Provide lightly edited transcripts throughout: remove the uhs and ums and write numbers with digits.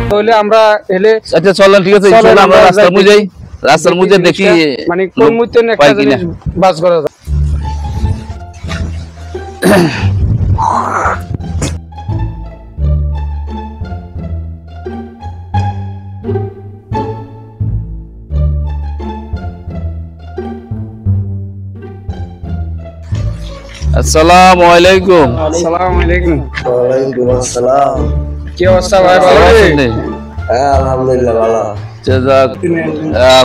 তাহলে আমরা এলে আচ্ছা চলেন ঠিক আছে ইনশাআল্লাহ আমরা রাস্তার মুজে দেখি মানে কোন মুহূর্তে একটা জিনিস বাস করা যায়। আসসালামু আলাইকুম। আসসালামু আলাইকুম। ওয়ালাইকুম আসসালাম। কি অবস্থা ভাই, ভালো আছেন? হ্যাঁ আলহামদুলিল্লাহ ভালো।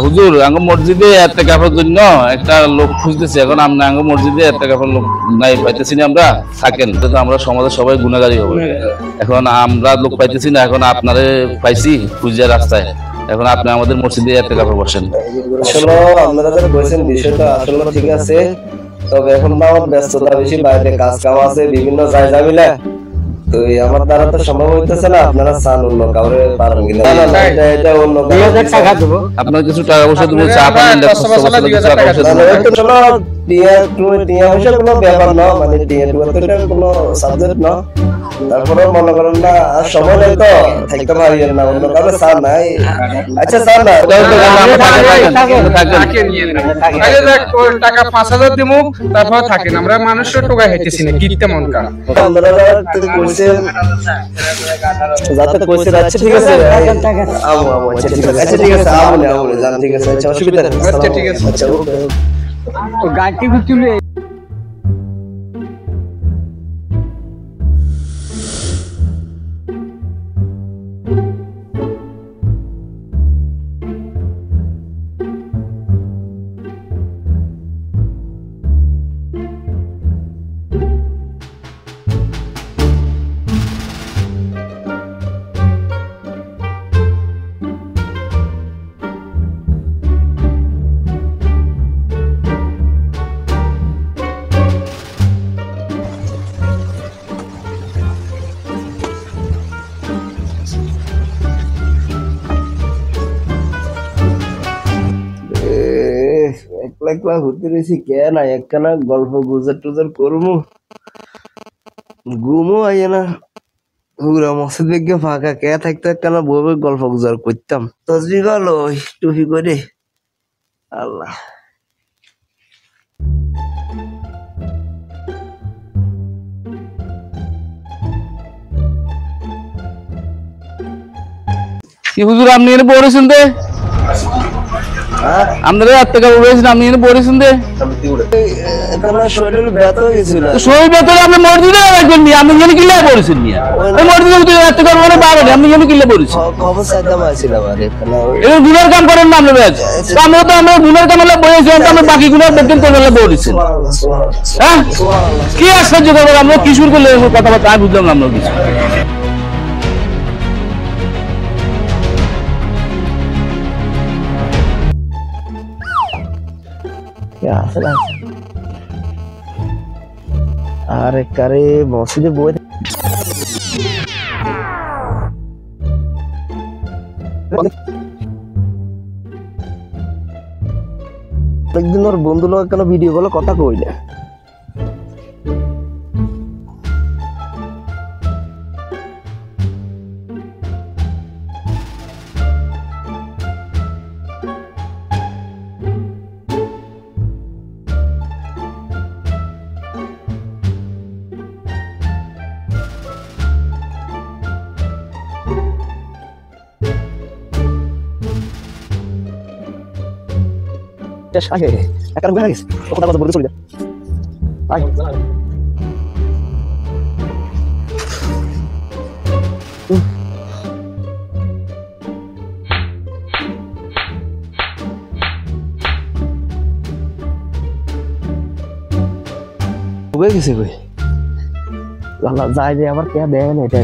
হুজুর আঙ্গ মসজিদে ইতিকাফের জন্য একটা লোক খুঁজতেছি, এখন আমরা আঙ্গ মসজিদে ইতিকাফের লোক নাই পাইতেছি না, আমরা থাকেন তো আমরা সমাজের সবাই গুনাহগারী হব। এখন আমরা লোক পাইতেছি না, এখন আপনারে পাইছি খুঁজে রাস্তায়, এখন আপনি আমাদের মসজিদে ইতিকাফে বসেন। আসলে আপনারা যা কইছেন বিষয়টা আসলে ঠিক আছে, তবে এখন তো আমার ব্যস্ততা বেশি, বাইরে কাজ কাম আছে, বিভিন্ন জায়গা মিলে তো আমার দ্বারা তো সম্ভব হইতেছে না। আপনারা চান অন্য কাউরে পারেন কিনা? না এটা অন্য 2000 টাকা দেব। আপনার কিছু টাকা পয়সা দেবো, চা পানি টাকা টিয়া পয়সা কোনো ব্যাপার না, মানে টিয়া কোনো সাবজেক্ট না। তারপরে মনে করেন না আর সময় নেই তো থাকতে পারি না, অন্য কারো চান নাই। আচ্ছা চান না টাকা 5000 দিমু, তারপর থাকেন। আমরা মানুষের টোকা হেঁটেছি না, কিনতে মন কার আপনারা কইছেন যাতে কইছেন। আচ্ছা ঠিক আছে আমু আচ্ছা ঠিক আছে, আচ্ছা ঠিক আছে আমু জান ঠিক আছে, আচ্ছা অসুবিধা নেই, আচ্ছা ঠিক আছে। আচ্ছা ওকে। গাড়ি বিচুলে একলা ঘুরতে রয়েছি কে না, একখানা গল্প গুজর টুজর করবো, ঘুমও আইয়ে না। পুরা মসজিদ বেগে ফাঁকা, কে থাকতো একখানা বই গল্প গুজর করতাম। তসবি গেল টুপি করে আল্লাহ। কি হুজুর আপনি এনে পড়েছেন দে, আপনারা ইতিকাফে বসেছেন, আপনি এনে পড়েছেন দে শরীর ব্যথা হয়ে গেছিল। শরীর ভেতরে আপনি মসজিদে রাখবেন নি, আপনি এনে কিল্লা পড়েছেন নি? ওই মসজিদের ভিতরে ইতিকাফ মানে পারেন, আপনি এনে কিল্লা পড়েছেন? খবর সাইদাম আছিল আমার এখানে। এই গুনার কাম করেন না আপনারা। আমরা তো আমরা গুনার কাম হলে বলেছেন, আমরা বাকি গুনার বেতন করে হলে বলেছেন। হ্যাঁ কি আশ্চর্য ব্যাপার, আমরা কিশোর করলে কথাবার্তা আমি বুঝলাম না আমরা কিছু। আরে কারে মসজিদে বই একদিন ওর বন্ধু লোক কেন ভিডিও কলে কথা কইলে আগে একটা রুমে গেছে কথা কথা বলতে চলে যায়। গেছে কই যাই যে আবার কে দেয় না এটা।